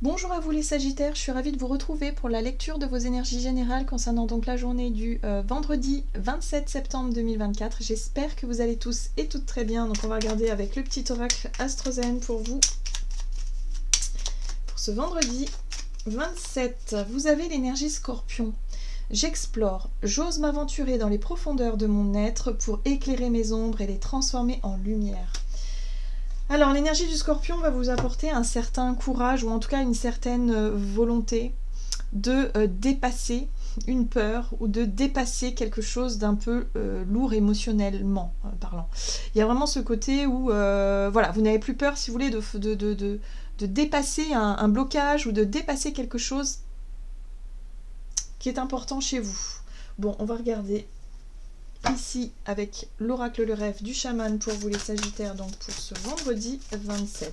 Bonjour à vous les Sagittaires, je suis ravie de vous retrouver pour la lecture de vos énergies générales concernant donc la journée du vendredi 27 septembre 2024. J'espère que vous allez tous et toutes très bien. Donc on va regarder avec le petit oracle Astrozen pour vous. Pour ce vendredi 27, vous avez l'énergie Scorpion. J'explore, j'ose m'aventurer dans les profondeurs de mon être pour éclairer mes ombres et les transformer en lumière. Alors, l'énergie du Scorpion va vous apporter un certain courage, ou en tout cas une certaine volonté de dépasser une peur, ou de dépasser quelque chose d'un peu lourd émotionnellement parlant. Il y a vraiment ce côté où, voilà, vous n'avez plus peur, si vous voulez, de dépasser un blocage, ou de dépasser quelque chose qui est important chez vous. Bon, on va regarder ici avec l'oracle le rêve du chaman pour vous les Sagittaires, donc pour ce vendredi 27.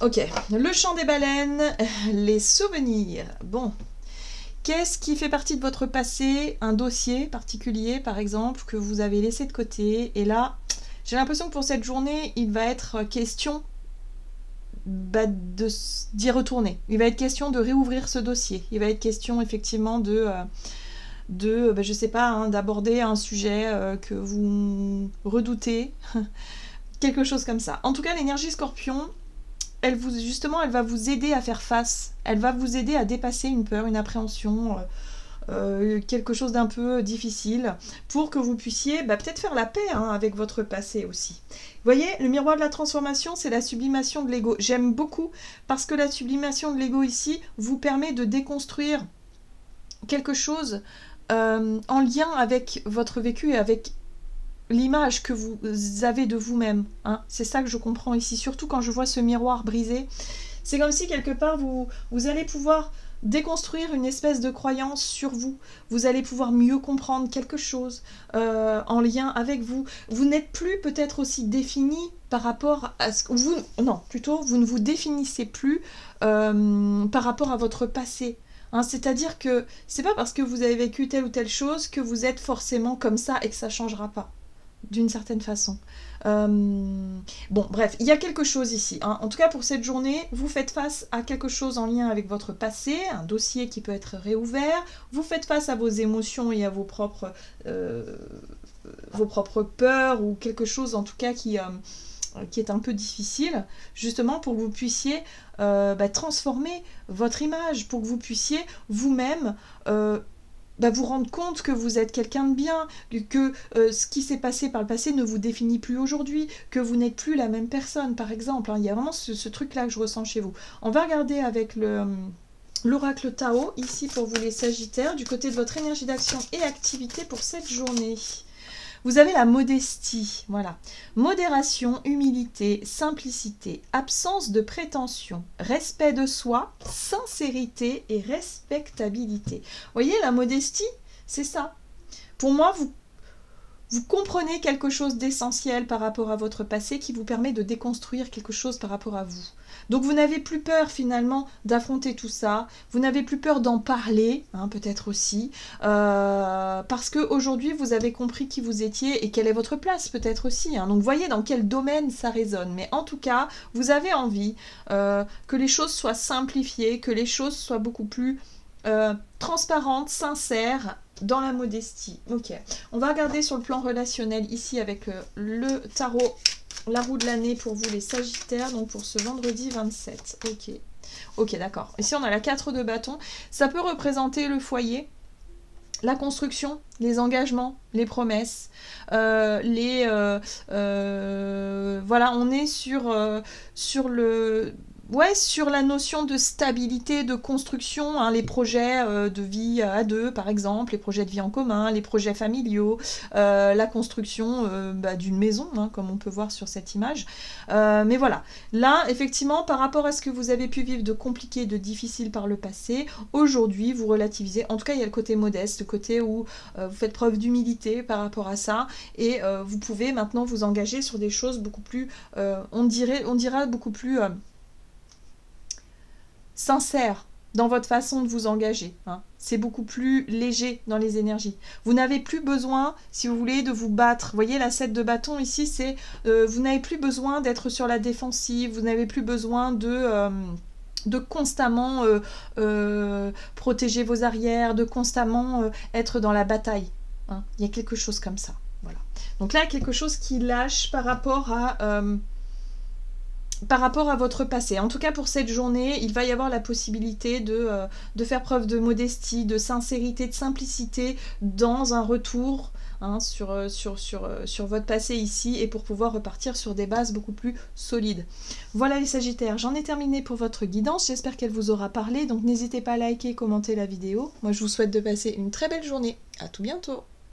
Ok, le chant des baleines, les souvenirs. Bon, qu'est-ce qui fait partie de votre passé? Un dossier particulier par exemple que vous avez laissé de côté, et là j'ai l'impression que pour cette journée il va être question d'y retourner. Il va être question de réouvrir ce dossier. Il va être question effectivement je sais pas, hein, d'aborder un sujet que vous redoutez, quelque chose comme ça. En tout cas, l'énergie Scorpion, elle va vous aider à faire face, elle va vous aider à dépasser une peur, une appréhension, quelque chose d'un peu difficile, pour que vous puissiez peut-être faire la paix avec votre passé aussi. Vous voyez, le miroir de la transformation, c'est la sublimation de l'ego. J'aime beaucoup, parce que la sublimation de l'ego ici vous permet de déconstruire quelque chose en lien avec votre vécu et avec l'image que vous avez de vous-même. Hein. C'est ça que je comprends ici, surtout quand je vois ce miroir brisé. C'est comme si quelque part vous allez pouvoir déconstruire une espèce de croyance sur vous. Vous allez pouvoir mieux comprendre quelque chose en lien avec vous. Vous n'êtes plus peut-être aussi défini par rapport à ce que vous... Non, plutôt, vous ne vous définissez plus par rapport à votre passé. Hein, c'est-à-dire que c'est pas parce que vous avez vécu telle ou telle chose que vous êtes forcément comme ça et que ça changera pas, d'une certaine façon. Bon, bref, il y a quelque chose ici. Hein. En tout cas, pour cette journée, vous faites face à quelque chose en lien avec votre passé, un dossier qui peut être réouvert. Vous faites face à vos émotions et à vos propres peurs, ou quelque chose en tout cas qui est un peu difficile, justement pour que vous puissiez transformer votre image, pour que vous puissiez vous-même vous rendre compte que vous êtes quelqu'un de bien, que ce qui s'est passé par le passé ne vous définit plus aujourd'hui, que vous n'êtes plus la même personne, par exemple. Hein. Il y a vraiment ce truc-là que je ressens chez vous. On va regarder avec l'oracle Tao, ici pour vous les Sagittaires, du côté de votre énergie d'action et activité pour cette journée. Vous avez la modestie, voilà. Modération, humilité, simplicité, absence de prétention, respect de soi, sincérité et respectabilité. Vous voyez, la modestie, c'est ça. Pour moi, vous comprenez quelque chose d'essentiel par rapport à votre passé qui vous permet de déconstruire quelque chose par rapport à vous. Donc vous n'avez plus peur finalement d'affronter tout ça, vous n'avez plus peur d'en parler, hein, peut-être aussi, parce qu'aujourd'hui vous avez compris qui vous étiez et quelle est votre place peut-être aussi. Hein. Donc voyez dans quel domaine ça résonne, mais en tout cas vous avez envie que les choses soient simplifiées, que les choses soient beaucoup plus transparentes, sincères, dans la modestie. Ok, on va regarder sur le plan relationnel ici avec le tarot, la roue de l'année pour vous les Sagittaires, donc pour ce vendredi 27. Ok, d'accord. Ici on a la 4 de bâton. Ça peut représenter le foyer, la construction, les engagements, les promesses, voilà, on est sur la notion de stabilité, de construction, hein, les projets de vie à deux, par exemple, les projets de vie en commun, les projets familiaux, la construction d'une maison, hein, comme on peut voir sur cette image. Mais voilà, là, effectivement, par rapport à ce que vous avez pu vivre de compliqué, de difficile par le passé, aujourd'hui, vous relativisez. En tout cas, il y a le côté modeste, le côté où vous faites preuve d'humilité par rapport à ça, et vous pouvez maintenant vous engager sur des choses beaucoup plus, on dira beaucoup plus... sincère dans votre façon de vous engager. Hein. c'est beaucoup plus léger dans les énergies. Vous n'avez plus besoin, si vous voulez, de vous battre. Vous voyez, la 7 de bâton ici, c'est vous n'avez plus besoin d'être sur la défensive, vous n'avez plus besoin de constamment protéger vos arrières, de constamment être dans la bataille. Hein. Il y a quelque chose comme ça. Voilà. Donc là, quelque chose qui lâche par rapport à votre passé. En tout cas, pour cette journée, il va y avoir la possibilité de faire preuve de modestie, de sincérité, de simplicité dans un retour hein, sur votre passé ici et pour pouvoir repartir sur des bases beaucoup plus solides. Voilà les Sagittaires, j'en ai terminé pour votre guidance. J'espère qu'elle vous aura parlé. Donc n'hésitez pas à liker, commenter la vidéo. Moi, je vous souhaite de passer une très belle journée. À tout bientôt.